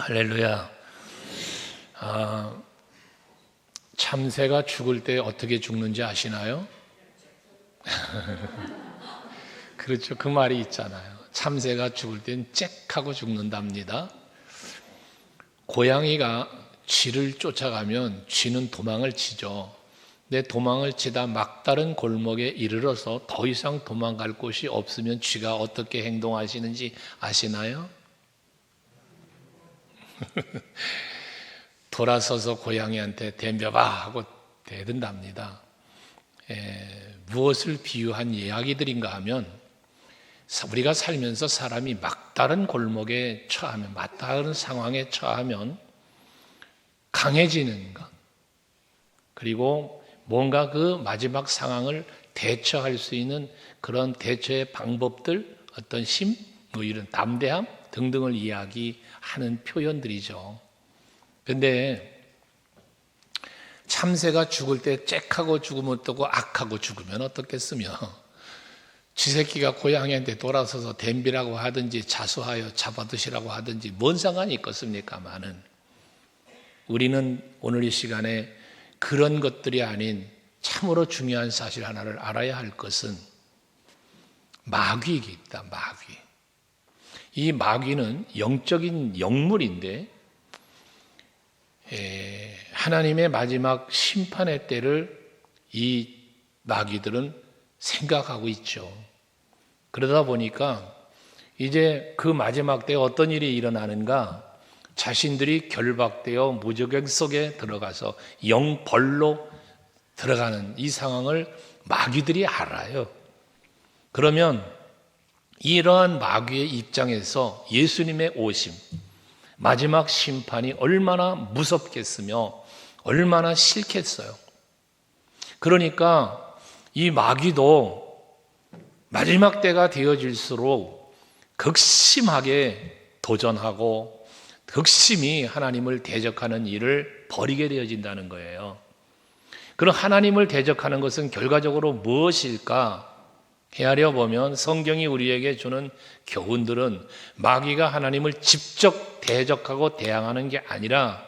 할렐루야. 참새가 죽을 때 어떻게 죽는지 아시나요? 그렇죠. 그 말이 있잖아요. 참새가 죽을 땐 짹하고 죽는답니다. 고양이가 쥐를 쫓아가면 쥐는 도망을 치죠. 근데 도망을 치다 막다른 골목에 이르러서 더 이상 도망갈 곳이 없으면 쥐가 어떻게 행동하시는지 아시나요? 돌아서서 고양이한테 덤벼봐 하고 대든답니다. 무엇을 비유한 이야기들인가 하면 우리가 살면서 사람이 막다른 골목에 처하면, 막다른 상황에 처하면 강해지는 것, 그리고 뭔가 그 마지막 상황을 대처할 수 있는 그런 대처의 방법들, 어떤 힘, 이런 담대함 등등을 이야기하는 표현들이죠. 그런데 참새가 죽을 때 짹하고 죽으면 어떠고 악하고 죽으면 어떻겠으며, 쥐새끼가 고양이한테 돌아서서 댐비라고 하든지 자수하여 잡아드시라고 하든지 뭔 상관이 있겠습니까마는, 우리는 오늘 이 시간에 그런 것들이 아닌 참으로 중요한 사실 하나를 알아야 할 것은 마귀이다. 마귀. 이 마귀는 영적인 영물인데 하나님의 마지막 심판의 때를 이 마귀들은 생각하고 있죠. 그러다 보니까 이제 그 마지막 때에 어떤 일이 일어나는가, 자신들이 결박되어 무저갱 속에 들어가서 영벌로 들어가는 이 상황을 마귀들이 알아요. 그러면 이러한 마귀의 입장에서 예수님의 오심, 마지막 심판이 얼마나 무섭겠으며 얼마나 싫겠어요. 그러니까 이 마귀도 마지막 때가 되어질수록 극심하게 도전하고 극심히 하나님을 대적하는 일을 벌이게 되어진다는 거예요. 그럼 하나님을 대적하는 것은 결과적으로 무엇일까 헤아려 보면 성경이 우리에게 주는 교훈들은 마귀가 하나님을 직접 대적하고 대항하는 게 아니라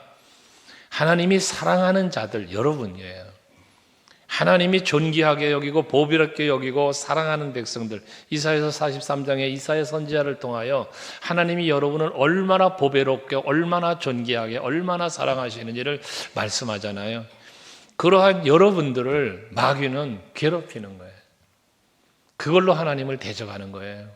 하나님이 사랑하는 자들, 여러분이에요. 하나님이 존귀하게 여기고 보비롭게 여기고 사랑하는 백성들, 이사야서 43장에 이사야 선지자를 통하여 하나님이 여러분을 얼마나 보배롭게, 얼마나 존귀하게, 얼마나 사랑하시는지를 말씀하잖아요. 그러한 여러분들을 마귀는 괴롭히는 거예요. 그걸로 하나님을 대적하는 거예요.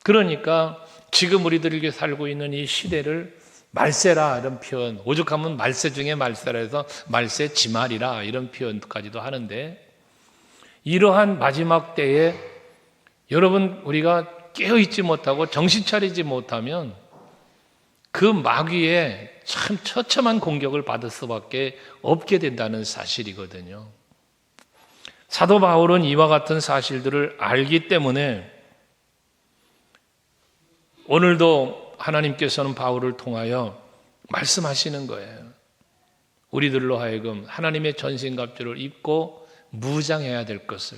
그러니까 지금 우리들이 살고 있는 이 시대를 말세라 이런 표현, 오죽하면 말세 중에 말세라 해서 말세 지말이라 이런 표현까지도 하는데, 이러한 마지막 때에 여러분 우리가 깨어있지 못하고 정신 차리지 못하면 그 마귀의 참 처참한 공격을 받을 수밖에 없게 된다는 사실이거든요. 사도 바울은 이와 같은 사실들을 알기 때문에 오늘도 하나님께서는 바울을 통하여 말씀하시는 거예요. 우리들로 하여금 하나님의 전신갑주를 입고 무장해야 될 것을,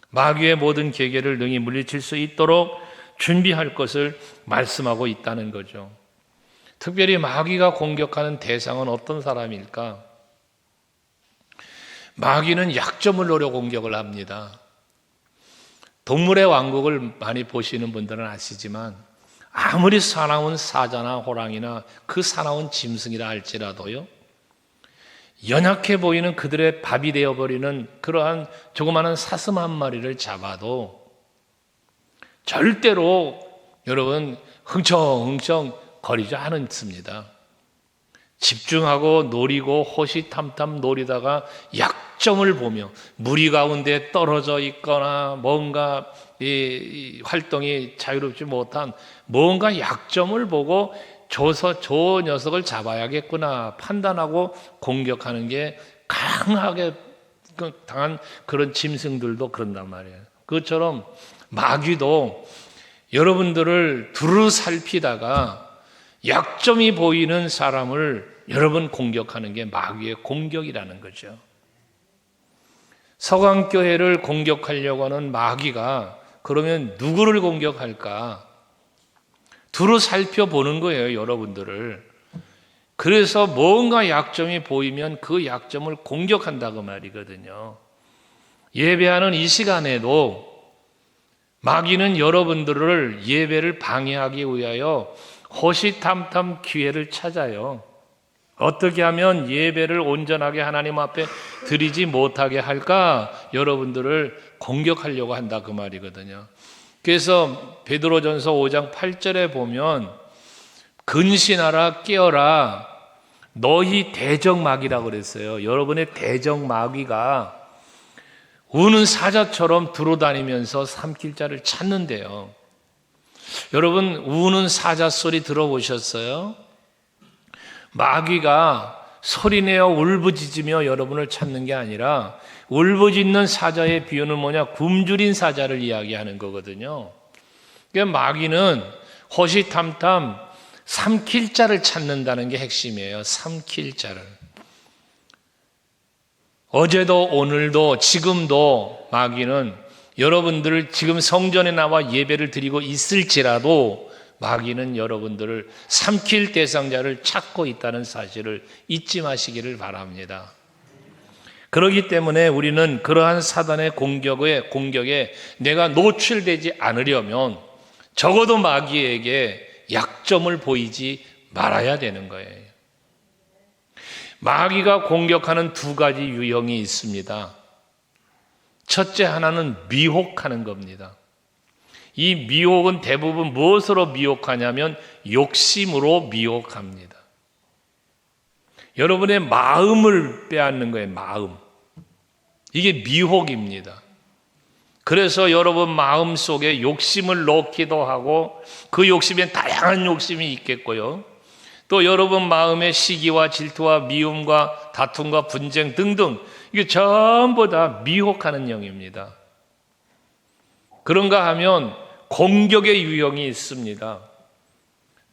마귀의 모든 계계를 능히 물리칠 수 있도록 준비할 것을 말씀하고 있다는 거죠. 특별히 마귀가 공격하는 대상은 어떤 사람일까? 마귀는 약점을 노려 공격을 합니다. 동물의 왕국을 많이 보시는 분들은 아시지만 아무리 사나운 사자나 호랑이나 그 사나운 짐승이라 할지라도요, 연약해 보이는 그들의 밥이 되어버리는 그러한 조그마한 사슴 한 마리를 잡아도 절대로 여러분 흥청흥청 거리지 않습니다. 집중하고 노리고 호시탐탐 노리다가 약점을 보며 무리 가운데 떨어져 있거나 뭔가 이 활동이 자유롭지 못한 뭔가 약점을 보고 저 녀석을 잡아야겠구나 판단하고 공격하는 게 강하게 당한 그런 짐승들도 그런단 말이에요. 그것처럼 마귀도 여러분들을 두루 살피다가 약점이 보이는 사람을 여러분 공격하는 게 마귀의 공격이라는 거죠. 서강교회를 공격하려고 하는 마귀가 그러면 누구를 공격할까? 두루 살펴보는 거예요, 여러분들을. 그래서 뭔가 약점이 보이면 그 약점을 공격한다고 말이거든요. 예배하는 이 시간에도 마귀는 여러분들을 예배를 방해하기 위하여 호시탐탐 기회를 찾아요. 어떻게 하면 예배를 온전하게 하나님 앞에 드리지 못하게 할까? 여러분들을 공격하려고 한다 그 말이거든요. 그래서 베드로전서 5장 8절에 보면 근신하라 깨어라 너희 대적마귀라고 그랬어요. 여러분의 대적마귀가 우는 사자처럼 두루다니면서 삼킬 자를 찾는데요. 여러분 우는 사자 소리 들어보셨어요? 마귀가 소리내어 울부짖으며 여러분을 찾는 게 아니라 울부짖는 사자의 비유는 뭐냐? 굶주린 사자를 이야기하는 거거든요. 그러니까 마귀는 호시탐탐 삼킬 자를 찾는다는 게 핵심이에요. 삼킬 자를. 어제도 오늘도 지금도 마귀는 여러분들을 지금 성전에 나와 예배를 드리고 있을지라도 마귀는 여러분들을 삼킬 대상자를 찾고 있다는 사실을 잊지 마시기를 바랍니다. 그렇기 때문에 우리는 그러한 사단의 공격에 내가 노출되지 않으려면 적어도 마귀에게 약점을 보이지 말아야 되는 거예요. 마귀가 공격하는 두 가지 유형이 있습니다. 첫째 하나는 미혹하는 겁니다. 이 미혹은 대부분 무엇으로 미혹하냐면 욕심으로 미혹합니다. 여러분의 마음을 빼앗는 거예요. 마음. 이게 미혹입니다. 그래서 여러분 마음 속에 욕심을 넣기도 하고 그 욕심엔 다양한 욕심이 있겠고요. 또 여러분 마음에 시기와 질투와 미움과 다툼과 분쟁 등등 이게 전부 다 미혹하는 영입니다. 그런가 하면 공격의 유형이 있습니다.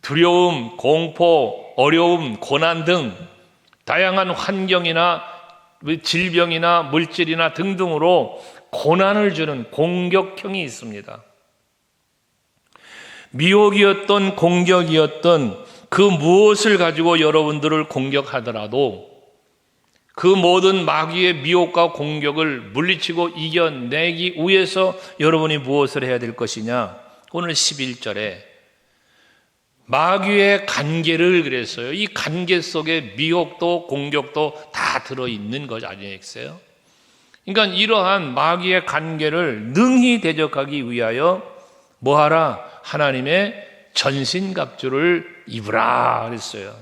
두려움, 공포, 어려움, 고난 등 다양한 환경이나 질병이나 물질이나 등등으로 고난을 주는 공격형이 있습니다. 미혹이었던 공격이었던 그 무엇을 가지고 여러분들을 공격하더라도 그 모든 마귀의 미혹과 공격을 물리치고 이겨내기 위해서 여러분이 무엇을 해야 될 것이냐? 오늘 11절에 마귀의 간계를 그랬어요. 이 간계 속에 미혹도 공격도 다 들어있는 것 아니겠어요? 그러니까 이러한 마귀의 간계를 능히 대적하기 위하여 뭐하라? 하나님의 전신갑주를 입으라 그랬어요.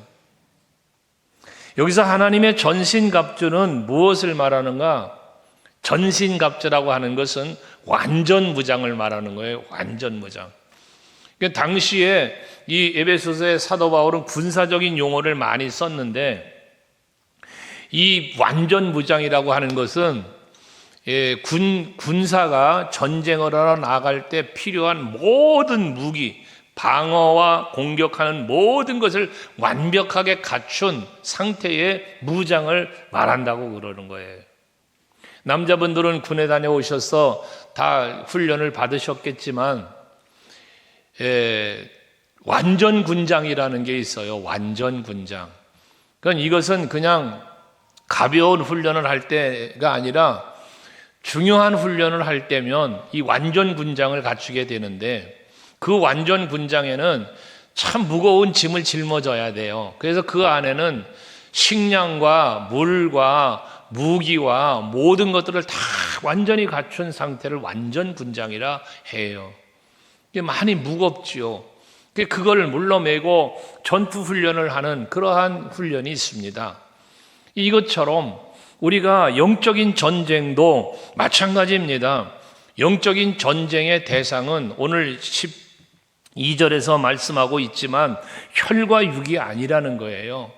여기서 하나님의 전신갑주는 무엇을 말하는가? 전신갑주라고 하는 것은 완전무장을 말하는 거예요. 완전무장. 그러니까 당시에 이 에베소서의 사도 바울은 군사적인 용어를 많이 썼는데 이 완전무장이라고 하는 것은 군사가 전쟁을 하러 나갈 때 필요한 모든 무기, 방어와 공격하는 모든 것을 완벽하게 갖춘 상태의 무장을 말한다고 그러는 거예요. 남자분들은 군에 다녀오셔서 다 훈련을 받으셨겠지만 완전군장이라는 게 있어요. 완전군장. 그러니까 이것은 그냥 가벼운 훈련을 할 때가 아니라 중요한 훈련을 할 때면 이 완전군장을 갖추게 되는데 그 완전 군장에는 참 무거운 짐을 짊어져야 돼요. 그래서 그 안에는 식량과 물과 무기와 모든 것들을 다 완전히 갖춘 상태를 완전 군장이라 해요. 이게 많이 무겁지요. 그걸 물러매고 전투 훈련을 하는 그러한 훈련이 있습니다. 이것처럼 우리가 영적인 전쟁도 마찬가지입니다. 영적인 전쟁의 대상은 오늘 12절에서 말씀하고 있지만 혈과 육이 아니라는 거예요.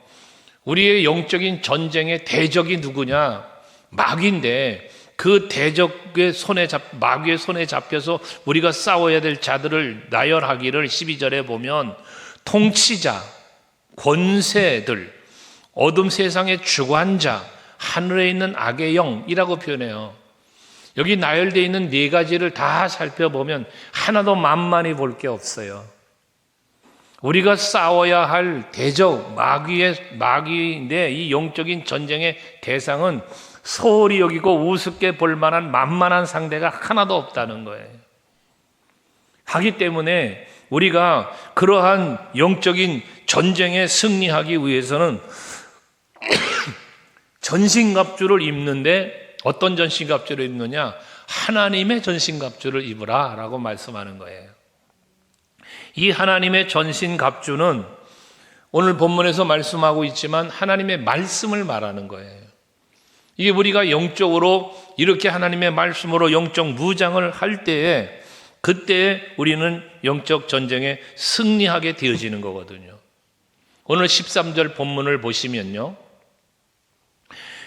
우리의 영적인 전쟁의 대적이 누구냐? 마귀인데 그 대적의 마귀의 손에 잡혀서 우리가 싸워야 될 자들을 나열하기를 12절에 보면 통치자, 권세들, 어둠 세상의 주관자, 하늘에 있는 악의 영이라고 표현해요. 여기 나열되어 있는 네 가지를 다 살펴보면 하나도 만만히 볼 게 없어요. 우리가 싸워야 할 대적, 마귀인데 이 영적인 전쟁의 대상은 소홀히 여기고 우습게 볼 만한 만만한 상대가 하나도 없다는 거예요. 하기 때문에 우리가 그러한 영적인 전쟁에 승리하기 위해서는 전신갑주를 입는데 어떤 전신갑주를 입느냐? 하나님의 전신갑주를 입으라 라고 말씀하는 거예요. 이 하나님의 전신갑주는 오늘 본문에서 말씀하고 있지만 하나님의 말씀을 말하는 거예요. 이게 우리가 영적으로 이렇게 하나님의 말씀으로 영적 무장을 할 때에 그때 우리는 영적 전쟁에 승리하게 되어지는 거거든요. 오늘 13절 본문을 보시면요.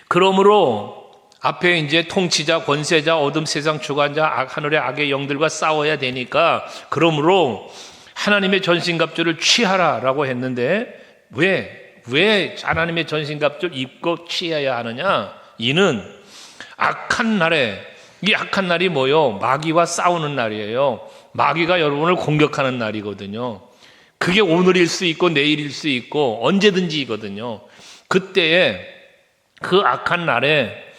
그러므로 앞에 이제 통치자, 권세자, 어둠 세상 주관자, 하늘의 악의 영들과 싸워야 되니까 그러므로 하나님의 전신갑주를 취하라라고 했는데 왜 하나님의 전신갑주를 입고 취해야 하느냐? 이는 악한 날에, 이 악한 날이 뭐요? 마귀와 싸우는 날이에요. 마귀가 여러분을 공격하는 날이거든요. 그게 오늘일 수 있고 내일일 수 있고 언제든지이거든요. 그때에 그 악한 날에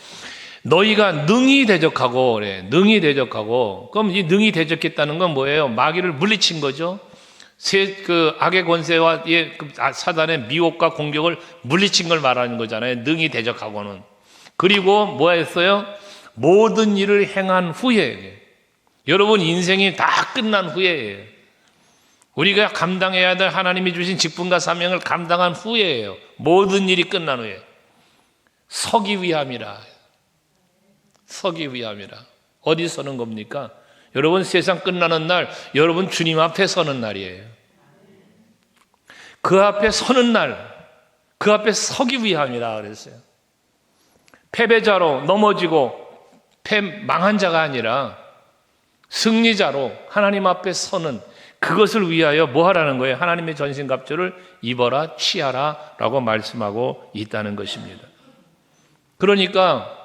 너희가 능히 대적하고 그래. 능히 대적하고. 그럼 이 능히 대적했다는 건 뭐예요? 마귀를 물리친 거죠. 그 악의 권세와 사단의 미혹과 공격을 물리친 걸 말하는 거잖아요. 능히 대적하고는. 그리고 뭐 했어요? 모든 일을 행한 후에, 여러분 인생이 다 끝난 후에예요. 우리가 감당해야 될 하나님이 주신 직분과 사명을 감당한 후에예요. 모든 일이 끝난 후에. 서기 위함이라. 서기 위함이라. 어디 서는 겁니까? 여러분 세상 끝나는 날, 여러분 주님 앞에 서는 날이에요. 그 앞에 서는 날, 그 앞에 서기 위함이라 그랬어요. 패배자로 넘어지고 망한 자가 아니라 승리자로 하나님 앞에 서는 그것을 위하여 뭐 하라는 거예요? 하나님의 전신갑주를 입어라, 취하라 라고 말씀하고 있다는 것입니다. 그러니까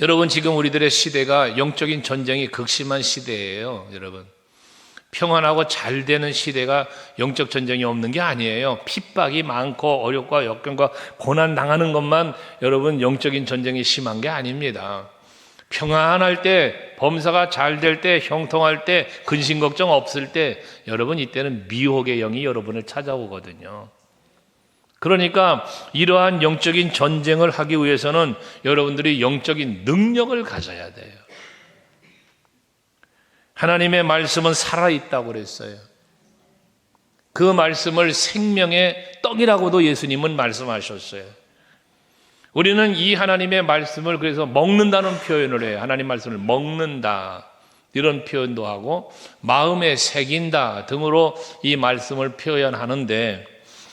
여러분 지금 우리들의 시대가 영적인 전쟁이 극심한 시대예요. 여러분 평안하고 잘 되는 시대가 영적 전쟁이 없는 게 아니에요. 핍박이 많고 어렵고 역경과 고난 당하는 것만 여러분 영적인 전쟁이 심한 게 아닙니다. 평안할 때, 범사가 잘 될 때, 형통할 때, 근심 걱정 없을 때 여러분 이때는 미혹의 영이 여러분을 찾아오거든요. 그러니까 이러한 영적인 전쟁을 하기 위해서는 여러분들이 영적인 능력을 가져야 돼요. 하나님의 말씀은 살아있다고 그랬어요. 그 말씀을 생명의 떡이라고도 예수님은 말씀하셨어요. 우리는 이 하나님의 말씀을 그래서 먹는다는 표현을 해요. 하나님 말씀을 먹는다 이런 표현도 하고 마음에 새긴다 등으로 이 말씀을 표현하는데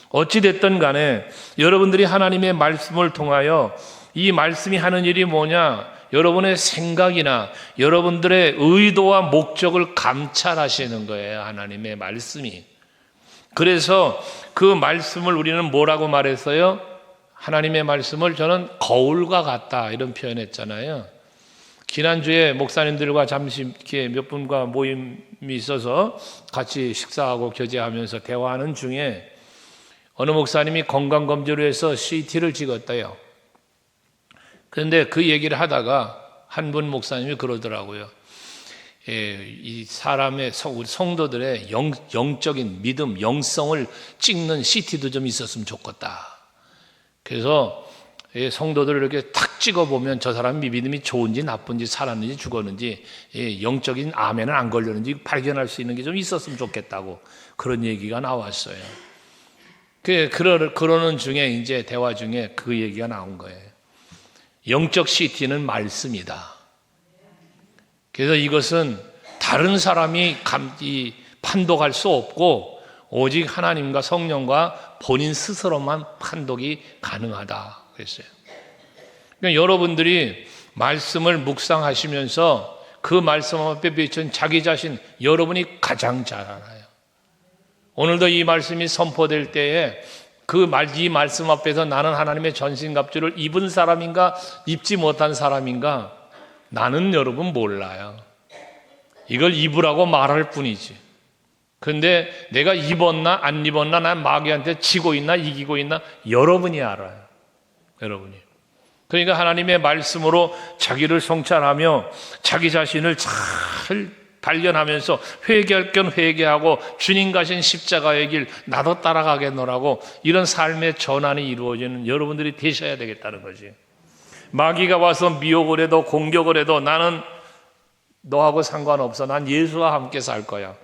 어찌됐든 간에 여러분들이 하나님의 말씀을 통하여 이 말씀이 하는 일이 뭐냐? 여러분의 생각이나 여러분들의 의도와 목적을 감찰하시는 거예요. 하나님의 말씀이. 그래서 그 말씀을 우리는 뭐라고 말했어요? 하나님의 말씀을 저는 거울과 같다 이런 표현했잖아요. 지난주에 목사님들과 잠시 이렇게 몇 분과 모임이 있어서 같이 식사하고 교제하면서 대화하는 중에 어느 목사님이 건강검진을 해서 CT를 찍었대요. 그런데 그 얘기를 하다가 한 분 목사님이 그러더라고요. 이 사람의 우리 성도들의 영적인 믿음, 영성을 찍는 CT도 좀 있었으면 좋겠다. 그래서 성도들을 이렇게 탁 찍어보면 저 사람이 믿음이 좋은지 나쁜지 살았는지 죽었는지 영적인 암에는 안 걸렸는지 발견할 수 있는 게 좀 있었으면 좋겠다고 그런 얘기가 나왔어요. 그러는 중에 이제 대화 중에 그 얘기가 나온 거예요. 영적 CT는 말씀이다. 그래서 이것은 다른 사람이 판독할 수 없고 오직 하나님과 성령과 본인 스스로만 판독이 가능하다 그랬어요. 그러니까 여러분들이 말씀을 묵상하시면서 그 말씀 앞에 비춘 자기 자신 여러분이 가장 잘 알아요. 오늘도 이 말씀이 선포될 때에 이 말씀 앞에서 나는 하나님의 전신갑주를 입은 사람인가 입지 못한 사람인가 나는 여러분 몰라요. 이걸 입으라고 말할 뿐이지. 그런데 내가 입었나 안 입었나, 난 마귀한테 지고 있나 이기고 있나 여러분이 알아요. 여러분이. 그러니까 하나님의 말씀으로 자기를 성찰하며 자기 자신을 잘 발견하면서 회개할 건 회개하고 주님 가신 십자가의 길 나도 따라가겠노라고 이런 삶의 전환이 이루어지는 여러분들이 되셔야 되겠다는 거지. 마귀가 와서 미혹을 해도 공격을 해도 나는 너하고 상관없어. 난 예수와 함께 살 거야.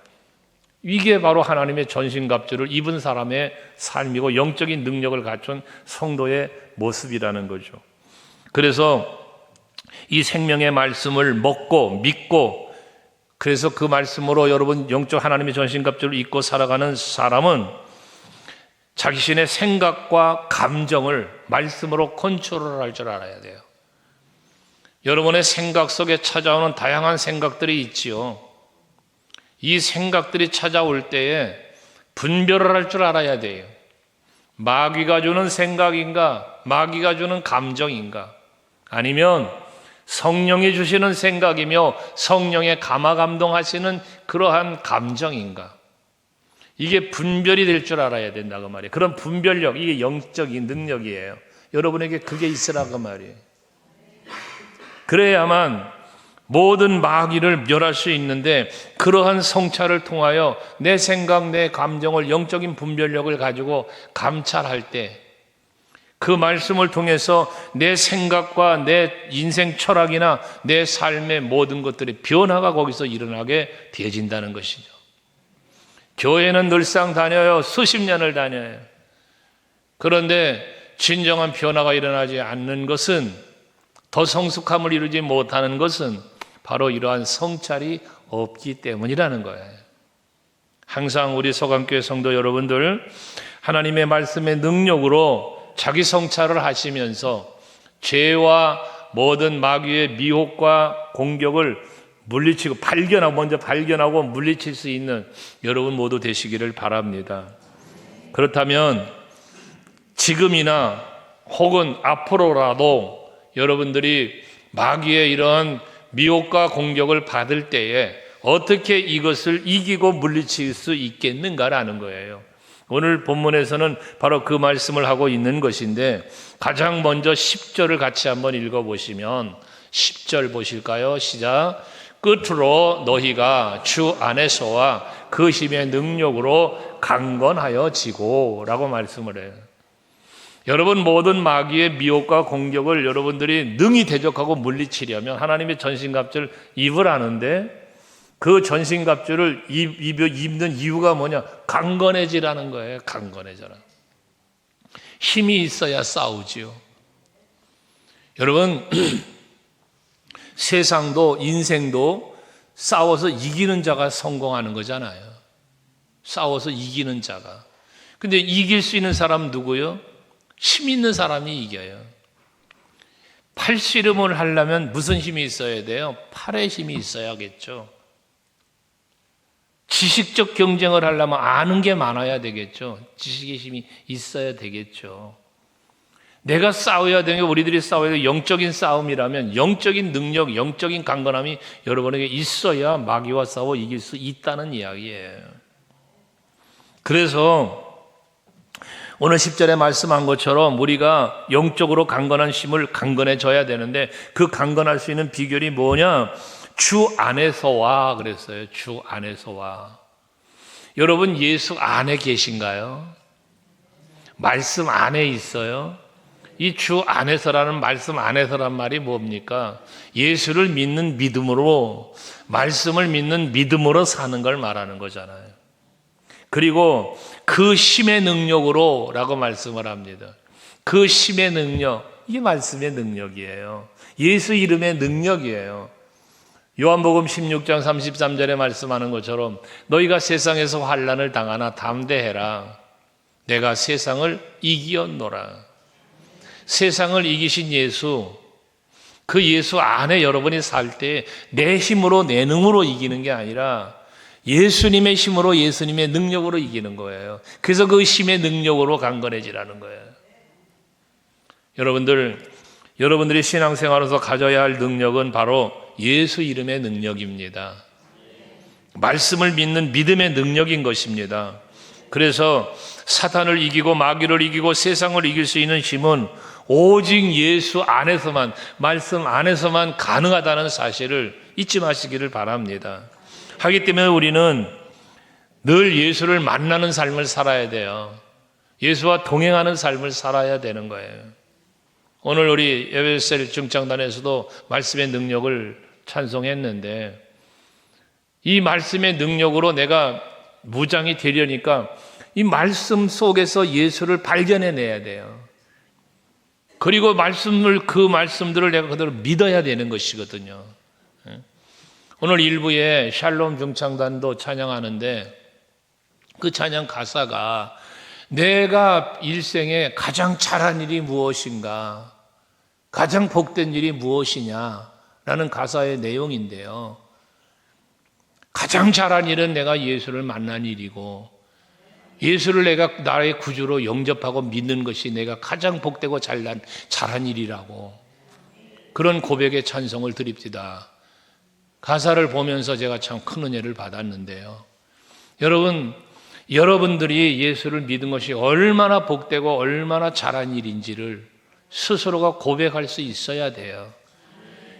이게 바로 하나님의 전신갑주를 입은 사람의 삶이고 영적인 능력을 갖춘 성도의 모습이라는 거죠. 그래서 이 생명의 말씀을 먹고 믿고, 그래서 그 말씀으로 여러분 영적 하나님의 전신갑주를 입고 살아가는 사람은 자신의 생각과 감정을 말씀으로 컨트롤할 줄 알아야 돼요. 여러분의 생각 속에 찾아오는 다양한 생각들이 있지요. 이 생각들이 찾아올 때에 분별을 할 줄 알아야 돼요. 마귀가 주는 생각인가, 마귀가 주는 감정인가, 아니면 성령이 주시는 생각이며 성령의 감화감동하시는 그러한 감정인가. 이게 분별이 될 줄 알아야 된다고 말이에요. 그런 분별력, 이게 영적인 능력이에요. 여러분에게 그게 있으라고 말이에요. 그래야만 모든 마귀를 멸할 수 있는데, 그러한 성찰을 통하여 내 생각, 내 감정을 영적인 분별력을 가지고 감찰할 때 그 말씀을 통해서 내 생각과 내 인생 철학이나 내 삶의 모든 것들의 변화가 거기서 일어나게 되어진다는 것이죠. 교회는 늘상 다녀요. 수십 년을 다녀요. 그런데 진정한 변화가 일어나지 않는 것은, 더 성숙함을 이루지 못하는 것은 바로 이러한 성찰이 없기 때문이라는 거예요. 항상 우리 서강교회 성도 여러분들, 하나님의 말씀의 능력으로 자기 성찰을 하시면서 죄와 모든 마귀의 미혹과 공격을 물리치고 먼저 발견하고 물리칠 수 있는 여러분 모두 되시기를 바랍니다. 그렇다면 지금이나 혹은 앞으로라도 여러분들이 마귀의 이런 미혹과 공격을 받을 때에 어떻게 이것을 이기고 물리칠 수 있겠는가라는 거예요. 오늘 본문에서는 바로 그 말씀을 하고 있는 것인데, 가장 먼저 10절을 같이 한번 읽어보시면, 10절 보실까요? 시작. 끝으로 너희가 주 안에서와 그 힘의 능력으로 강건하여지고 라고 말씀을 해요. 여러분, 모든 마귀의 미혹과 공격을 여러분들이 능히 대적하고 물리치려면 하나님의 전신갑주를 입으라는데, 그 전신갑주를 입는 이유가 뭐냐? 강건해지라는 거예요. 강건해져라. 힘이 있어야 싸우지요. 여러분, 세상도 인생도 싸워서 이기는 자가 성공하는 거잖아요. 싸워서 이기는 자가. 근데 이길 수 있는 사람 누구요? 힘 있는 사람이 이겨요. 팔씨름을 하려면 무슨 힘이 있어야 돼요? 팔의 힘이 있어야겠죠. 지식적 경쟁을 하려면 아는 게 많아야 되겠죠. 지식의 힘이 있어야 되겠죠. 내가 싸워야 되는 게, 우리들이 싸워야 되는 영적인 싸움이라면 영적인 능력, 영적인 강건함이 여러분에게 있어야 마귀와 싸워 이길 수 있다는 이야기예요. 그래서 오늘 10절에 말씀한 것처럼 우리가 영적으로 강건한 힘을 강건해져야 되는데, 그 강건할 수 있는 비결이 뭐냐? 주 안에서와 그랬어요. 주 안에서와. 여러분, 예수 안에 계신가요? 말씀 안에 있어요? 이 주 안에서라는, 말씀 안에서란 말이 뭡니까? 예수를 믿는 믿음으로, 말씀을 믿는 믿음으로 사는 걸 말하는 거잖아요. 그리고 그 힘의 능력으로 라고 말씀을 합니다. 그 힘의 능력, 이게 말씀의 능력이에요. 예수 이름의 능력이에요. 요한복음 16장 33절에 말씀하는 것처럼 너희가 세상에서 환난을 당하나 담대해라. 내가 세상을 이기었노라. 세상을 이기신 예수, 그 예수 안에 여러분이 살 때 내 힘으로, 내 능으로 이기는 게 아니라 예수님의 힘으로, 예수님의 능력으로 이기는 거예요. 그래서 그 힘의 능력으로 강건해지라는 거예요. 여러분들이 신앙생활에서 가져야 할 능력은 바로 예수 이름의 능력입니다. 말씀을 믿는 믿음의 능력인 것입니다. 그래서 사탄을 이기고 마귀를 이기고 세상을 이길 수 있는 힘은 오직 예수 안에서만, 말씀 안에서만 가능하다는 사실을 잊지 마시기를 바랍니다. 하기 때문에 우리는 늘 예수를 만나는 삶을 살아야 돼요. 예수와 동행하는 삶을 살아야 되는 거예요. 오늘 우리 에베소서 중창단에서도 말씀의 능력을 찬송했는데, 이 말씀의 능력으로 내가 무장이 되려니까 이 말씀 속에서 예수를 발견해내야 돼요. 그리고 그 말씀들을 내가 그대로 믿어야 되는 것이거든요. 오늘 일부에 샬롬 중창단도 찬양하는데, 그 찬양 가사가 내가 일생에 가장 잘한 일이 무엇인가, 가장 복된 일이 무엇이냐라는 가사의 내용인데요. 가장 잘한 일은 내가 예수를 만난 일이고, 예수를 내가 나의 구주로 영접하고 믿는 것이 내가 가장 복되고 잘한 일이라고, 그런 고백의 찬송을 드립니다. 가사를 보면서 제가 참 큰 은혜를 받았는데요. 여러분들이 예수를 믿은 것이 얼마나 복되고 얼마나 잘한 일인지를 스스로가 고백할 수 있어야 돼요.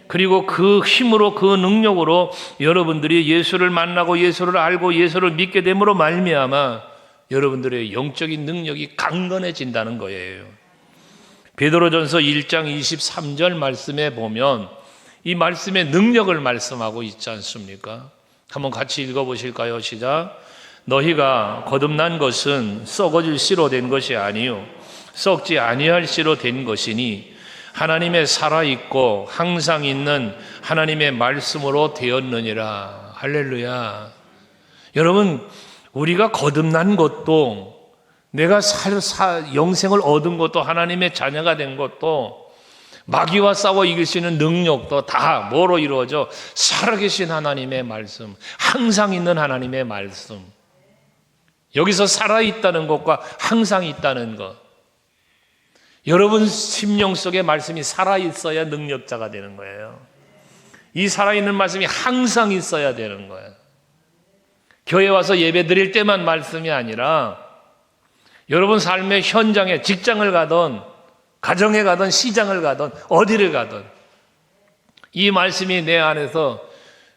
그리고 그 힘으로, 그 능력으로 여러분들이 예수를 만나고 예수를 알고 예수를 믿게 됨으로 말미암아 여러분들의 영적인 능력이 강건해진다는 거예요. 베드로전서 1장 23절 말씀에 보면 이 말씀의 능력을 말씀하고 있지 않습니까? 한번 같이 읽어보실까요? 시작. 너희가 거듭난 것은 썩어질 씨로 된 것이 아니요 썩지 아니할 씨로 된 것이니 하나님의 살아있고 항상 있는 하나님의 말씀으로 되었느니라. 할렐루야. 여러분, 우리가 거듭난 것도, 내가 영생을 얻은 것도, 하나님의 자녀가 된 것도, 마귀와 싸워 이길 수 있는 능력도 다 뭐로 이루어져? 살아계신 하나님의 말씀, 항상 있는 하나님의 말씀. 여기서 살아있다는 것과 항상 있다는 것, 여러분 심령 속에 말씀이 살아있어야 능력자가 되는 거예요. 이 살아있는 말씀이 항상 있어야 되는 거예요. 교회 와서 예배 드릴 때만 말씀이 아니라 여러분 삶의 현장에, 직장을 가든 가정에 가든 시장을 가든 어디를 가든 이 말씀이 내 안에서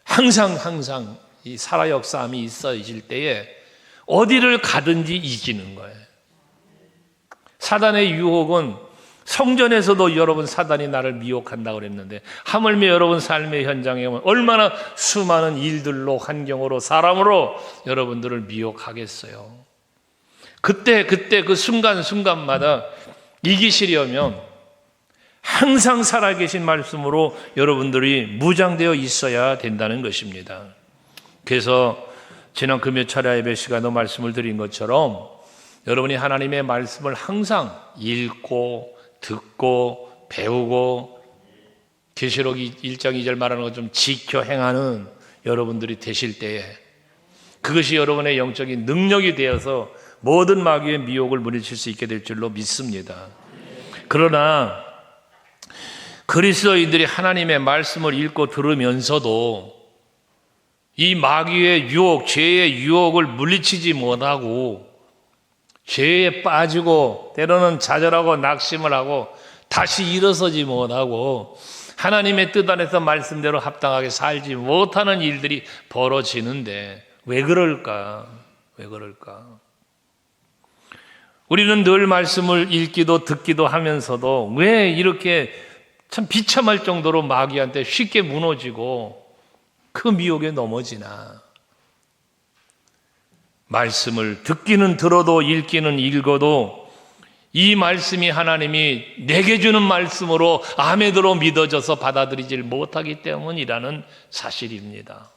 항상 이 살아 역사함이 있어질 때에 어디를 가든지 이기는 거예요. 사단의 유혹은, 성전에서도 여러분 사단이 나를 미혹한다고 그랬는데, 하물며 여러분 삶의 현장에 오면 얼마나 수많은 일들로, 환경으로, 사람으로 여러분들을 미혹하겠어요. 그때 그 순간순간마다 이기시려면 항상 살아계신 말씀으로 여러분들이 무장되어 있어야 된다는 것입니다. 그래서 지난 금요 차례 예배 시간도 말씀을 드린 것처럼 여러분이 하나님의 말씀을 항상 읽고 듣고 배우고, 계시록 1장 2절 말하는 것 좀 지켜 행하는 여러분들이 되실 때에 그것이 여러분의 영적인 능력이 되어서 모든 마귀의 미혹을 물리칠 수 있게 될 줄로 믿습니다. 그러나 그리스도인들이 하나님의 말씀을 읽고 들으면서도 이 마귀의 유혹, 죄의 유혹을 물리치지 못하고 죄에 빠지고 때로는 좌절하고 낙심을 하고 다시 일어서지 못하고 하나님의 뜻 안에서 말씀대로 합당하게 살지 못하는 일들이 벌어지는데 왜 그럴까? 우리는 늘 말씀을 읽기도 듣기도 하면서도 왜 이렇게 참 비참할 정도로 마귀한테 쉽게 무너지고 그 미혹에 넘어지나? 말씀을 듣기는 들어도 읽기는 읽어도 이 말씀이 하나님이 내게 주는 말씀으로 아멘으로 믿어져서 받아들이질 못하기 때문이라는 사실입니다.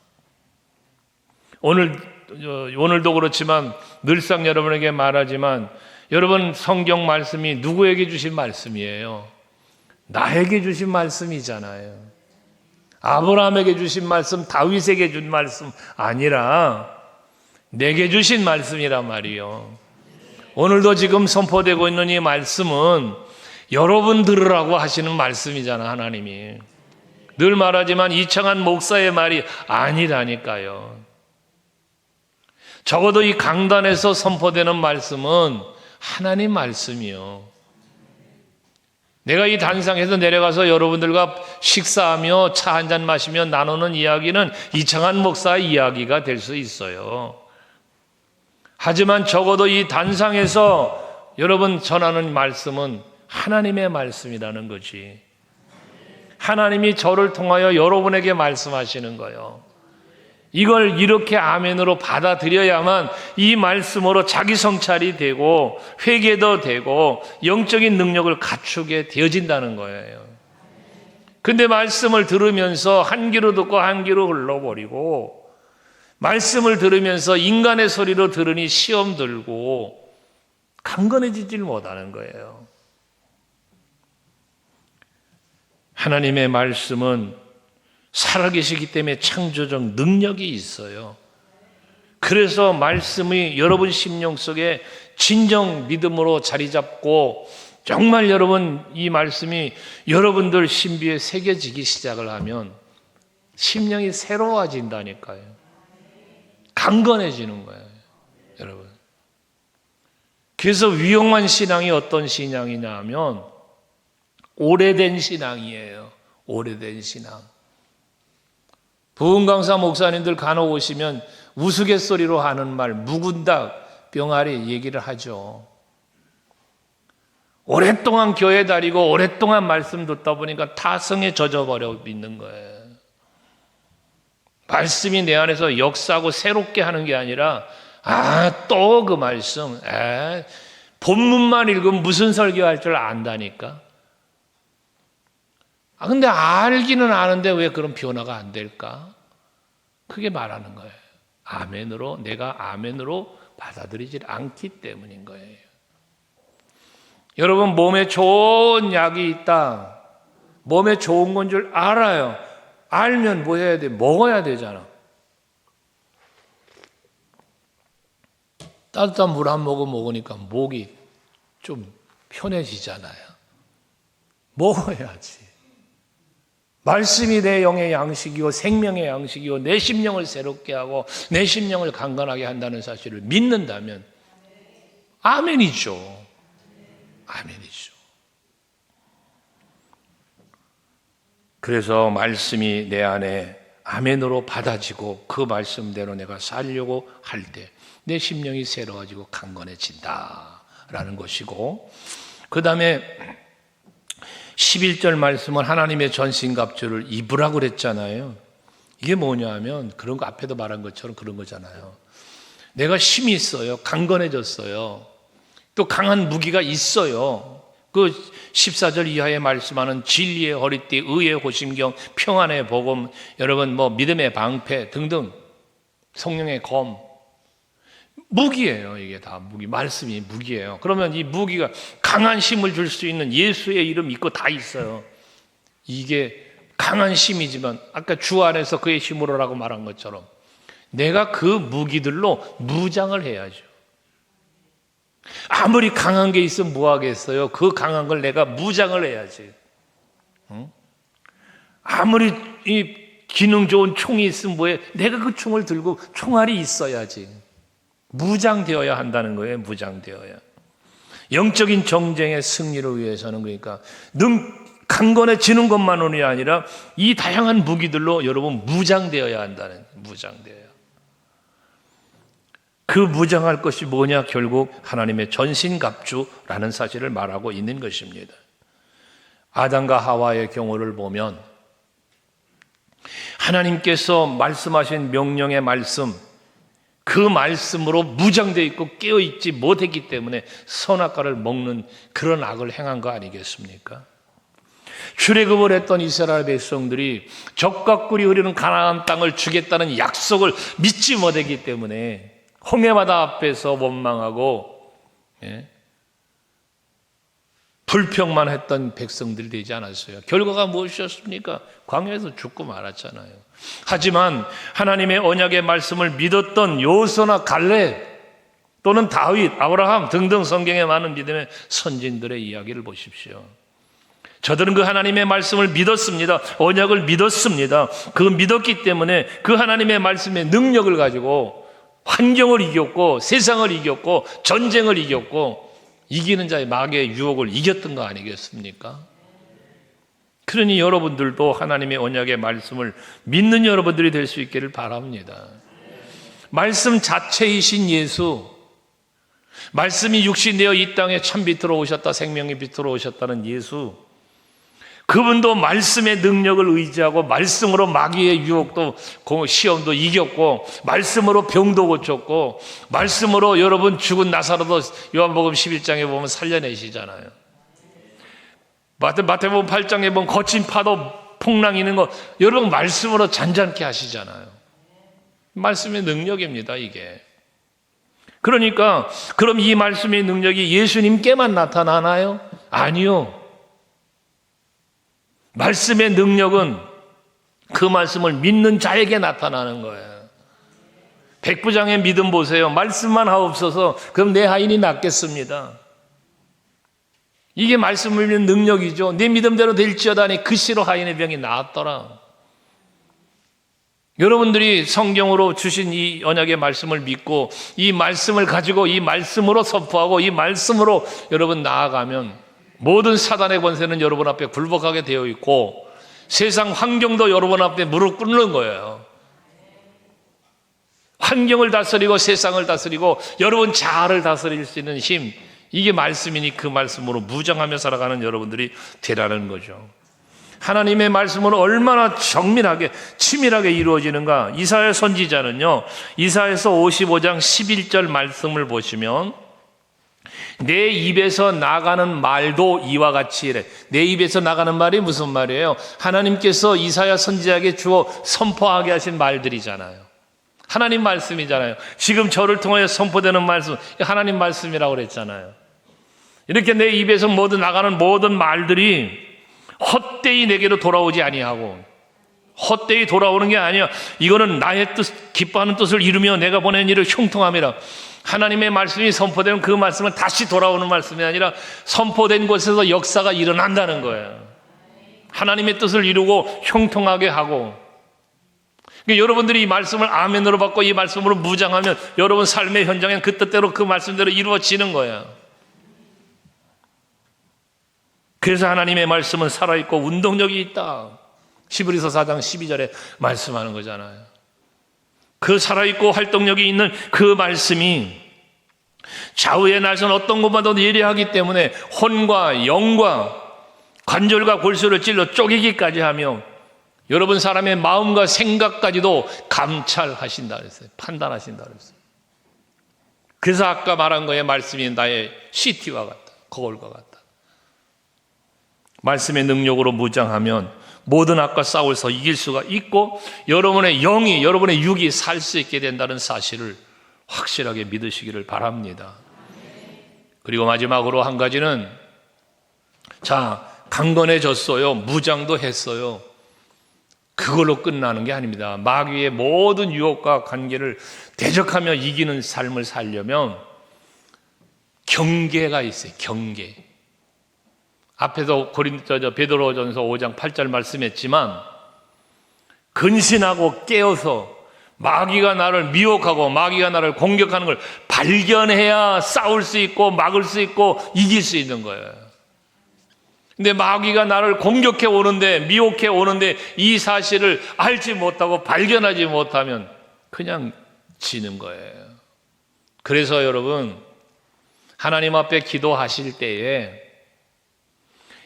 오늘도 그렇지만 늘상 여러분에게 말하지만 여러분 성경 말씀이 누구에게 주신 말씀이에요? 나에게 주신 말씀이잖아요. 아브라함에게 주신 말씀, 다윗에게 준 말씀 아니라 내게 주신 말씀이란 말이요. 오늘도 지금 선포되고 있는 이 말씀은 여러분 들으라고 하시는 말씀이잖아. 하나님이 늘 말하지만 이창한 목사의 말이 아니라니까요. 적어도 이 강단에서 선포되는 말씀은 하나님 말씀이요. 내가 이 단상에서 내려가서 여러분들과 식사하며 차 한잔 마시며 나누는 이야기는 이창한 목사의 이야기가 될 수 있어요. 하지만 적어도 이 단상에서 여러분 전하는 말씀은 하나님의 말씀이라는 거지. 하나님이 저를 통하여 여러분에게 말씀하시는 거예요. 이걸 이렇게 아멘으로 받아들여야만 이 말씀으로 자기 성찰이 되고 회개도 되고 영적인 능력을 갖추게 되어진다는 거예요. 근데 말씀을 들으면서 한 귀로 듣고 한 귀로 흘러버리고, 말씀을 들으면서 인간의 소리로 들으니 시험 들고 강건해지질 못하는 거예요. 하나님의 말씀은 살아계시기 때문에 창조적 능력이 있어요. 그래서 말씀이 여러분 심령 속에 진정 믿음으로 자리 잡고 정말 여러분 이 말씀이 여러분들 신비에 새겨지기 시작을 하면 심령이 새로워진다니까요. 강건해지는 거예요, 여러분. 그래서 위험한 신앙이 어떤 신앙이냐 하면 오래된 신앙이에요. 오래된 신앙. 부흥강사 목사님들 간혹 오시면 우스갯소리로 하는 말, 묵은 닭, 병아리 얘기를 하죠. 오랫동안 교회 다니고 오랫동안 말씀 듣다 보니까 타성에 젖어버려 있는 거예요. 말씀이 내 안에서 역사하고 새롭게 하는 게 아니라 또 그 말씀, 본문만 읽으면 무슨 설교할 줄 안다니까. 근데 알기는 아는데 왜 그런 변화가 안 될까? 그게 말하는 거예요. 아멘으로, 내가 아멘으로 받아들이질 않기 때문인 거예요. 여러분, 몸에 좋은 약이 있다. 몸에 좋은 건 줄 알아요. 알면 뭐 해야 돼? 먹어야 되잖아. 따뜻한 물 한 모금 먹으니까 목이 좀 편해지잖아요. 먹어야지. 말씀이 내 영의 양식이고 생명의 양식이고 내 심령을 새롭게 하고 내 심령을 강건하게 한다는 사실을 믿는다면 아멘이죠. 아멘이죠. 그래서 말씀이 내 안에 아멘으로 받아지고 그 말씀대로 내가 살려고 할 때 내 심령이 새로워지고 강건해진다라는 것이고, 그 다음에 11절 말씀은 하나님의 전신갑주를 입으라고 그랬잖아요. 이게 뭐냐 하면 그런 거 앞에도 말한 것처럼 그런 거잖아요. 내가 힘이 있어요. 강건해졌어요. 또 강한 무기가 있어요. 그 14절 이하에 말씀하는 진리의 허리띠, 의의 호심경, 평안의 복음, 여러분 뭐 믿음의 방패 등등 성령의 검, 무기예요. 이게 다 무기, 말씀이 무기예요. 그러면 이 무기가 강한 힘을 줄 수 있는 예수의 이름 있고 다 있어요. 이게 강한 힘이지만 아까 주 안에서 그의 힘으로라고 말한 것처럼 내가 그 무기들로 무장을 해야죠. 아무리 강한 게 있으면 뭐 하겠어요? 그 강한 걸 내가 무장을 해야지. 아무리 이 기능 좋은 총이 있으면 뭐해? 내가 그 총을 들고 총알이 있어야지. 무장되어야 한다는 거예요. 무장되어야. 영적인 정쟁의 승리를 위해서는 그러니까 강건해지는 것만이 아니라 이 다양한 무기들로 여러분 무장되어야 한다는, 무장되어야. 그 무장할 것이 뭐냐? 결국 하나님의 전신갑주라는 사실을 말하고 있는 것입니다. 아담과 하와의 경우를 보면 하나님께서 말씀하신 명령의 말씀, 그 말씀으로 무장되어 있고 깨어있지 못했기 때문에 선악과를 먹는 그런 악을 행한 거 아니겠습니까? 출애굽을 했던 이스라엘 백성들이 적과 꿀이 흐르는 가나안 땅을 주겠다는 약속을 믿지 못했기 때문에 홍해바다 앞에서 원망하고 불평만 했던 백성들이 되지 않았어요. 결과가 무엇이었습니까? 광야에서 죽고 말았잖아요. 하지만 하나님의 언약의 말씀을 믿었던 요소나 갈렙 또는 다윗, 아브라함 등등 성경에 많은 믿음의 선진들의 이야기를 보십시오. 저들은 그 하나님의 말씀을 믿었습니다. 언약을 믿었습니다. 그 믿었기 때문에 그 하나님의 말씀의 능력을 가지고 환경을 이겼고 세상을 이겼고 전쟁을 이겼고 이기는 자의 마귀의 유혹을 이겼던 거 아니겠습니까? 그러니 여러분들도 하나님의 언약의 말씀을 믿는 여러분들이 될 수 있기를 바랍니다. 말씀 자체이신 예수, 말씀이 육신되어 이 땅에 참 빛으로 오셨다, 생명의 빛으로 오셨다는 예수, 그분도 말씀의 능력을 의지하고 말씀으로 마귀의 유혹도 시험도 이겼고 말씀으로 병도 고쳤고 말씀으로 여러분 죽은 나사로도 요한복음 11장에 보면 살려내시잖아요. 마태복음 8장에 보면 거친 파도 풍랑 있는 거 여러분 말씀으로 잔잔케 하시잖아요. 말씀의 능력입니다, 이게. 그러니까 그럼 이 말씀의 능력이 예수님께만 나타나나요? 아니요. 말씀의 능력은 그 말씀을 믿는 자에게 나타나는 거예요. 백부장의 믿음 보세요. 말씀만 하옵소서. 그럼 내 하인이 낫겠습니다. 이게 말씀을 믿는 능력이죠. 내 믿음대로 될지어다니 그 씨로 하인의 병이 나았더라. 여러분들이 성경으로 주신 이 언약의 말씀을 믿고 이 말씀을 가지고 이 말씀으로 선포하고 이 말씀으로 여러분 나아가면 모든 사단의 권세는 여러분 앞에 굴복하게 되어 있고 세상 환경도 여러분 앞에 무릎 꿇는 거예요. 환경을 다스리고 세상을 다스리고 여러분 자아를 다스릴 수 있는 힘, 이게 말씀이니 그 말씀으로 무장하며 살아가는 여러분들이 되라는 거죠. 하나님의 말씀은 얼마나 정밀하게 치밀하게 이루어지는가. 이사야 선지자는요, 이사야서 55장 11절 말씀을 보시면 내 입에서 나가는 말도 이와 같이 이래. 내 입에서 나가는 말이 무슨 말이에요? 하나님께서 이사야 선지자에게 주어 선포하게 하신 말들이잖아요. 하나님 말씀이잖아요. 지금 저를 통하여 선포되는 말씀, 하나님 말씀이라고 그랬잖아요. 이렇게 내 입에서 모두 나가는 모든 말들이 헛되이 내게로 돌아오지 아니하고, 헛되이 돌아오는 게 아니야. 이거는 나의 뜻, 기뻐하는 뜻을 이루며 내가 보낸 일을 형통함이라. 하나님의 말씀이 선포되면 그 말씀은 다시 돌아오는 말씀이 아니라 선포된 곳에서 역사가 일어난다는 거예요. 하나님의 뜻을 이루고 형통하게 하고. 그러니까 여러분들이 이 말씀을 아멘으로 받고 이 말씀으로 무장하면 여러분 삶의 현장엔 그 뜻대로 그 말씀대로 이루어지는 거예요. 그래서 하나님의 말씀은 살아있고 운동력이 있다. 히브리서 4장 12절에 말씀하는 거잖아요. 그 살아있고 활동력이 있는 그 말씀이 좌우의 날선 어떤 것보다도 예리하기 때문에 혼과 영과 관절과 골수를 찔러 쪼개기까지 하며 여러분 사람의 마음과 생각까지도 감찰하신다 그랬어요. 판단하신다 그랬어요. 그래서 아까 말한 거에 말씀이 나의 CT와 같다. 거울과 같다. 말씀의 능력으로 무장하면 모든 악과 싸워서 이길 수가 있고 여러분의 영이, 여러분의 육이 살 수 있게 된다는 사실을 확실하게 믿으시기를 바랍니다. 그리고 마지막으로 한 가지는, 자, 강건해졌어요. 무장도 했어요. 그걸로 끝나는 게 아닙니다. 마귀의 모든 유혹과 관계를 대적하며 이기는 삶을 살려면 경계가 있어요. 경계. 앞에서 베드로전서 5장 8절 말씀했지만 근신하고 깨어서 마귀가 나를 미혹하고 마귀가 나를 공격하는 걸 발견해야 싸울 수 있고 막을 수 있고 이길 수 있는 거예요. 근데 마귀가 나를 공격해 오는데, 미혹해 오는데 이 사실을 알지 못하고 발견하지 못하면 그냥 지는 거예요. 그래서 여러분, 하나님 앞에 기도하실 때에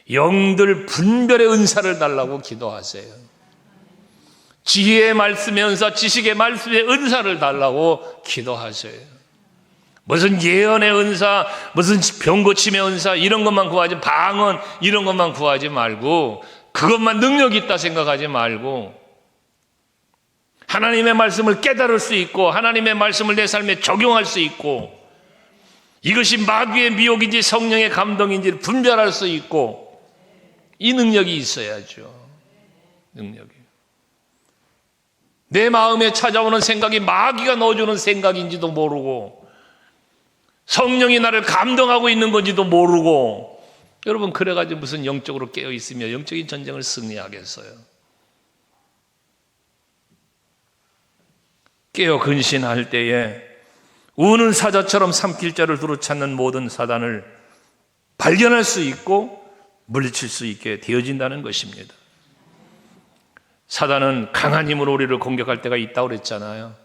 영들 분별의 은사를 달라고 기도하세요. 지혜의 말씀의 은사, 지식의 말씀의 은사를 달라고 기도하세요. 무슨 예언의 은사, 무슨 병 고침의 은사 이런 것만 구하지, 방언 이런 것만 구하지 말고, 그것만 능력이 있다 생각하지 말고 하나님의 말씀을 깨달을 수 있고 하나님의 말씀을 내 삶에 적용할 수 있고 이것이 마귀의 미혹인지 성령의 감동인지 분별할 수 있고, 이 능력이 있어야죠. 능력이. 내 마음에 찾아오는 생각이 마귀가 넣어주는 생각인지도 모르고 성령이 나를 감동하고 있는 건지도 모르고, 여러분 그래가지고 무슨 영적으로 깨어있으며 영적인 전쟁을 승리하겠어요? 깨어 근신할 때에 우는 사자처럼 삼킬자를 두루찾는 모든 사단을 발견할 수 있고 물리칠 수 있게 되어진다는 것입니다. 사단은 강한 힘으로 우리를 공격할 때가 있다고 그랬잖아요.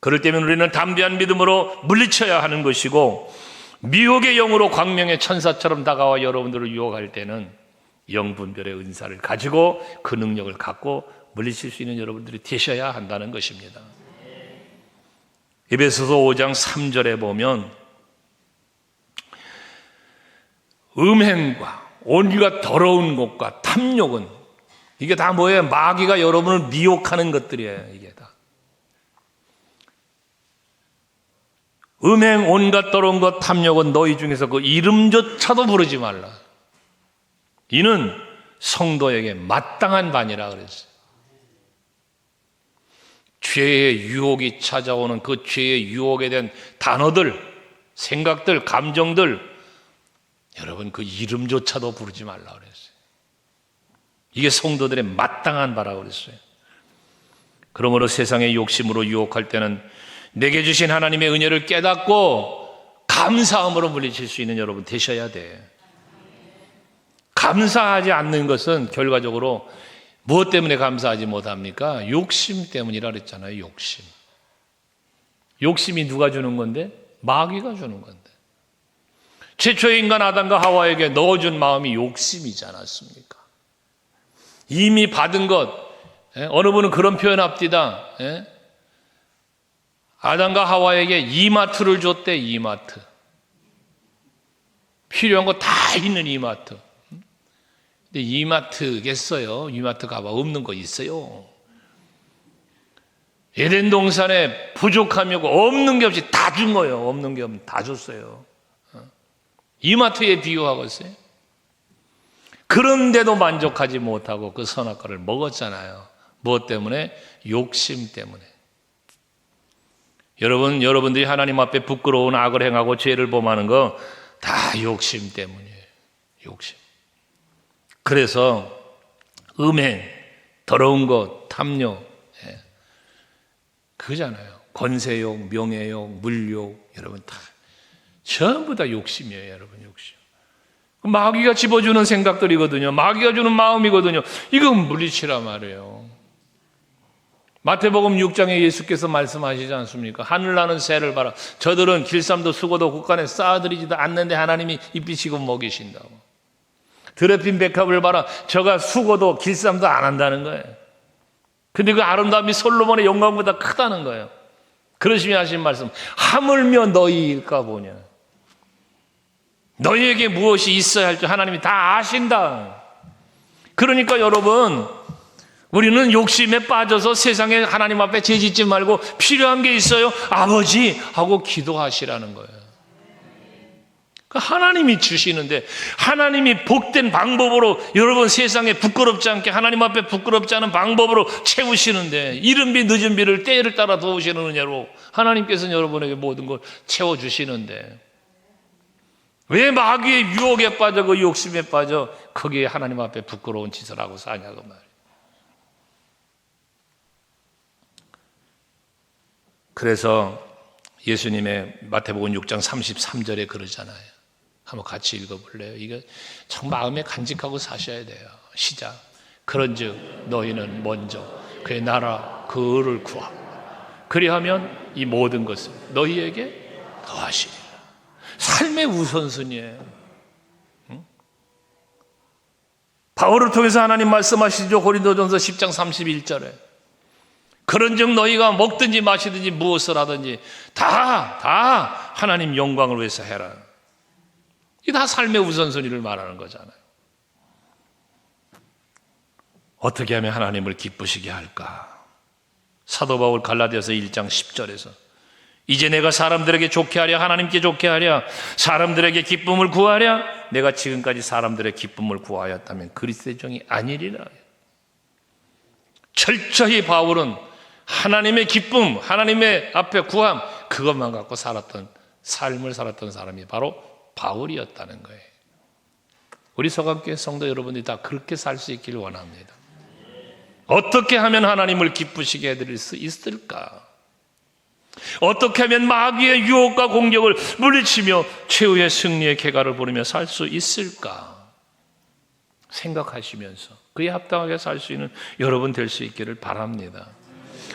그럴 때면 우리는 담대한 믿음으로 물리쳐야 하는 것이고, 미혹의 영으로 광명의 천사처럼 다가와 여러분들을 유혹할 때는 영분별의 은사를 가지고 그 능력을 갖고 물리칠 수 있는 여러분들이 되셔야 한다는 것입니다. 에베소서 5장 3절에 보면 음행과 온갖 더러운 것과 탐욕은, 이게 다 뭐예요? 마귀가 여러분을 미혹하는 것들이에요. 이게 다 음행, 온갖 더러운 것, 탐욕은 너희 중에서 그 이름조차도 부르지 말라. 이는 성도에게 마땅한 반이라 그랬어요. 죄의 유혹이 찾아오는 그 죄의 유혹에 대한 단어들, 생각들, 감정들, 여러분 그 이름조차도 부르지 말라 그랬어요. 이게 성도들의 마땅한 바라고 그랬어요. 그러므로 세상의 욕심으로 유혹할 때는 내게 주신 하나님의 은혜를 깨닫고 감사함으로 물리칠 수 있는 여러분 되셔야 돼. 감사하지 않는 것은 결과적으로 무엇 때문에 감사하지 못합니까? 욕심 때문이라 그랬잖아요. 욕심. 욕심이 누가 주는 건데? 마귀가 주는 건데. 최초의 인간 아담과 하와에게 넣어준 마음이 욕심이지 않았습니까? 이미 받은 것, 어느 분은 그런 표현합디다. 아담과 하와에게 이마트를 줬대. 이마트. 필요한 거 다 있는 이마트. 근데 이마트겠어요? 이마트 가봐 없는 거 있어요. 에덴 동산에 부족함이 없고 없는 게 없이 다 준 거예요. 없는 게 없는 다 줬어요. 이마트에 비유하겠어요? 그런데도 만족하지 못하고 그 선악과를 먹었잖아요. 무엇 때문에? 욕심 때문에. 여러분들이 하나님 앞에 부끄러운 악을 행하고 죄를 범하는 거 다 욕심 때문이에요. 욕심. 그래서 음행, 더러운 것, 탐욕, 그거잖아요. 권세욕, 명예욕, 물욕, 여러분 다 전부 다 욕심이에요. 여러분 욕심. 마귀가 집어주는 생각들이거든요. 마귀가 주는 마음이거든요. 이건 물리치라 말이에요. 마태복음 6장에 예수께서 말씀하시지 않습니까? 하늘나는 새를 봐라. 저들은 길쌈도 수고도 곳간에 쌓아들이지도 않는데 하나님이 입히시고 먹이신다고. 드레핀 백합을 봐라. 저가 수고도 길쌈도 안 한다는 거예요. 근데 그 아름다움이 솔로몬의 영광보다 크다는 거예요. 그러시며 하신 말씀, 하물며 너희일까 보냐. 너희에게 무엇이 있어야 할 줄 하나님이 다 아신다. 그러니까 여러분, 우리는 욕심에 빠져서 세상에 하나님 앞에 죄짓지 말고 필요한 게 있어요. 아버지 하고 기도하시라는 거예요. 하나님이 주시는데 하나님이 복된 방법으로 여러분 세상에 부끄럽지 않게 하나님 앞에 부끄럽지 않은 방법으로 채우시는데 이른 비 늦은 비를 때를 따라 도우시는 은혜로 하나님께서는 여러분에게 모든 걸 채워주시는데 왜 마귀의 유혹에 빠져 그 욕심에 빠져 거기에 하나님 앞에 부끄러운 짓을 하고 사냐고 말이에요. 그래서 예수님의 마태복음 6장 33절에 그러잖아요. 한번 같이 읽어볼래요? 이거 참 마음에 간직하고 사셔야 돼요. 시작. 그런즉 너희는 먼저 그의 나라 그 의를 구하고 그리하면 이 모든 것을 너희에게 더하시리라. 삶의 우선순위예요. 바울을 통해서 하나님 말씀하시죠. 고린도전서 10장 31절에 그런즉 너희가 먹든지 마시든지 무엇을 하든지 다 하나님 영광을 위해서 해라. 이게 다 삶의 우선순위를 말하는 거잖아요. 어떻게 하면 하나님을 기쁘시게 할까? 사도 바울 갈라디아서 1장 10절에서 이제 내가 사람들에게 좋게 하랴 하나님께 좋게 하랴 사람들에게 기쁨을 구하랴 내가 지금까지 사람들의 기쁨을 구하였다면 그리스도의 종이 아니리라. 철저히 바울은 하나님의 기쁨, 하나님의 앞에 구함 그것만 갖고 살았던 삶을 살았던 사람이 바로 바울이었다는 거예요. 우리 서강교회 성도 여러분들이 다 그렇게 살 수 있기를 원합니다. 어떻게 하면 하나님을 기쁘시게 해드릴 수 있을까? 어떻게 하면 마귀의 유혹과 공격을 물리치며 최후의 승리의 궤가를 부르며 살 수 있을까 생각하시면서 그에 합당하게 살 수 있는 여러분 될 수 있기를 바랍니다.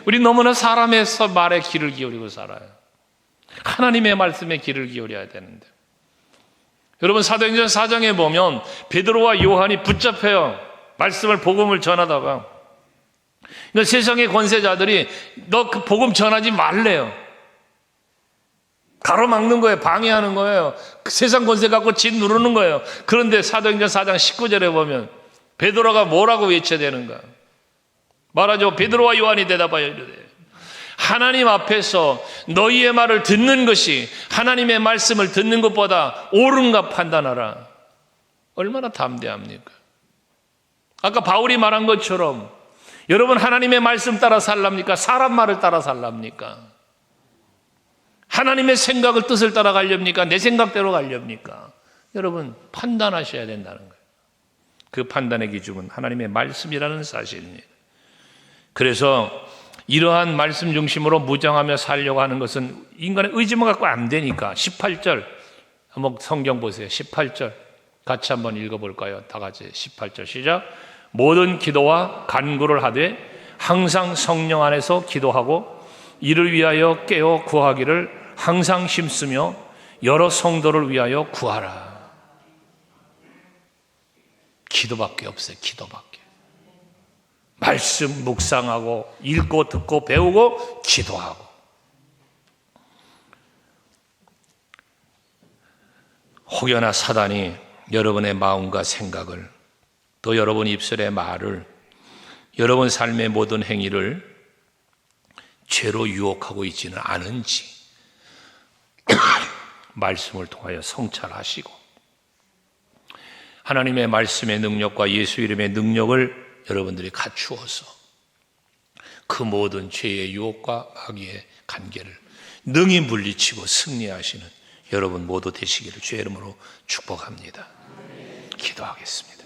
우리 너무나 사람의 말에 귀를 기울이고 살아요. 하나님의 말씀에 귀를 기울여야 되는데, 여러분 사도행전 4장에 보면 베드로와 요한이 붙잡혀요. 말씀을 복음을 전하다가 그러니까 세상의 권세자들이 너 그 복음 전하지 말래요. 가로막는 거예요. 방해하는 거예요. 그 세상 권세 갖고 진 누르는 거예요. 그런데 사도행전 4장 19절에 보면 베드로가 뭐라고 외쳐대는가? 말하죠. 베드로와 요한이 대답하여 이르되 하나님 앞에서 너희의 말을 듣는 것이 하나님의 말씀을 듣는 것보다 옳은가 판단하라. 얼마나 담대합니까? 아까 바울이 말한 것처럼 여러분 하나님의 말씀 따라 살랍니까? 사람 말을 따라 살랍니까? 하나님의 생각을 뜻을 따라 가렵니까? 내 생각대로 가렵니까? 여러분 판단하셔야 된다는 거예요. 그 판단의 기준은 하나님의 말씀이라는 사실입니다. 그래서 이러한 말씀 중심으로 무장하며 살려고 하는 것은 인간의 의지만 갖고 안 되니까 18절 한번 성경 보세요. 18절 같이 한번 읽어볼까요? 다 같이 18절 시작. 모든 기도와 간구를 하되 항상 성령 안에서 기도하고 이를 위하여 깨어 구하기를 항상 힘쓰며 여러 성도를 위하여 구하라. 기도밖에 없어요. 기도밖에. 말씀 묵상하고 읽고 듣고 배우고 기도하고. 혹여나 사단이 여러분의 마음과 생각을 또 여러분 입술의 말을 여러분 삶의 모든 행위를 죄로 유혹하고 있지는 않은지 말씀을 통하여 성찰하시고 하나님의 말씀의 능력과 예수 이름의 능력을 여러분들이 갖추어서 그 모든 죄의 유혹과 마귀의 관계를 능히 물리치고 승리하시는 여러분 모두 되시기를 주의 이름으로 축복합니다. 기도하겠습니다.